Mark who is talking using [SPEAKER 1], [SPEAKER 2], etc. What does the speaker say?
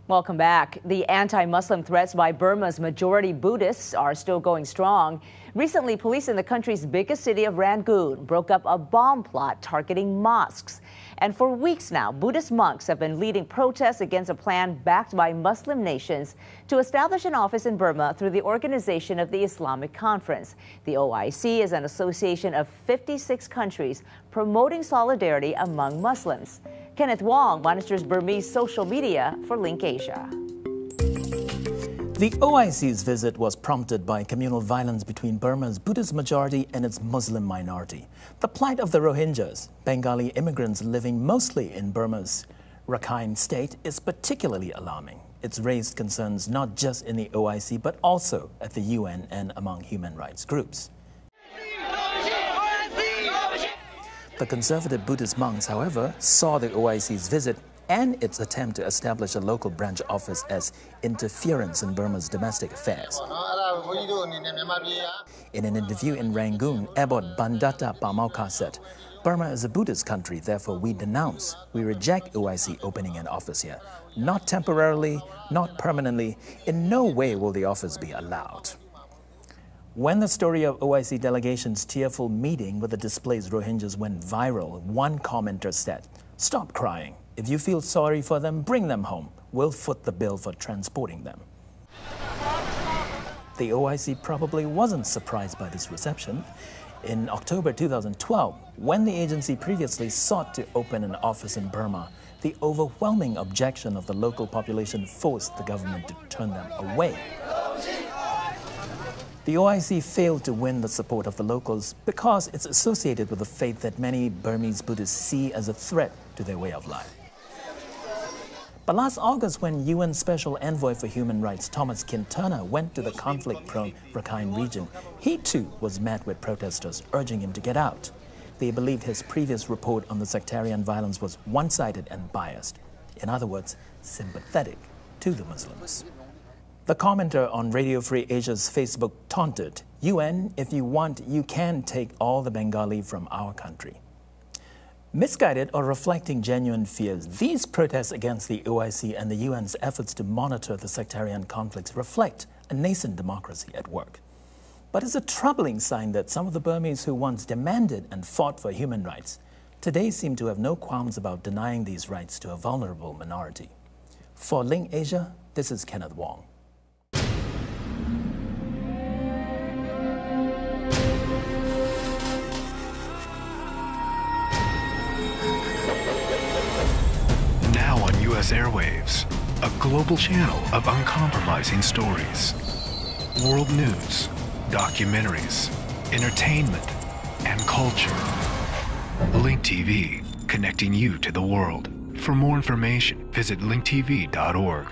[SPEAKER 1] Welcome back. The anti-Muslim threats by Burma's majority Buddhists are still going strong. Recently, police in the country's biggest city of Rangoon broke up a bomb plot targeting mosques. And for weeks now, Buddhist monks have been leading protests against a plan backed by Muslim nations to establish an office in Burma through the organization of the Islamic Conference. The OIC is an association of 56 countries promoting solidarity among Muslims. Kenneth Wong monitors Burmese social media for Link Asia.
[SPEAKER 2] The OIC's visit was prompted by communal violence between Burma's Buddhist majority and its Muslim minority. The plight of the Rohingyas, Bengali immigrants living mostly in Burma's Rakhine state, is particularly alarming. It's raised concerns not just in the OIC but also at the UN and among human rights groups. The conservative Buddhist monks, however, saw the OIC's visit and its attempt to establish a local branch office as interference in Burma's domestic affairs. In an interview in Rangoon, Abbot Bandata Pamauka said, "Burma is a Buddhist country, therefore we reject OIC opening an office here. Not temporarily, not permanently, in no way will the office be allowed." When the story of OIC delegation's tearful meeting with the displaced Rohingyas went viral, one commenter said, "Stop crying. If you feel sorry for them, bring them home. We'll foot the bill for transporting them." The OIC probably wasn't surprised by this reception. In October 2012, when the agency previously sought to open an office in Burma, the overwhelming objection of the local population forced the government to turn them away. The OIC failed to win the support of the locals because it's associated with a faith that many Burmese Buddhists see as a threat to their way of life. But last August, when UN Special Envoy for Human Rights Thomas Quintana went to the conflict-prone Rakhine region, he too was met with protesters urging him to get out. They believed his previous report on the sectarian violence was one-sided and biased. In other words, sympathetic to the Muslims. The commenter on Radio Free Asia's Facebook taunted, "UN, if you want, you can take all the Bengali from our country." Misguided or reflecting genuine fears, these protests against the OIC and the UN's efforts to monitor the sectarian conflicts reflect a nascent democracy at work. But it's a troubling sign that some of the Burmese who once demanded and fought for human rights today seem to have no qualms about denying these rights to a vulnerable minority. For Link Asia, this is Kenneth Wong.
[SPEAKER 3] US airwaves, a global channel of uncompromising stories. World news, documentaries, entertainment, and culture. Link TV, connecting you to the world. For more information, visit linktv.org.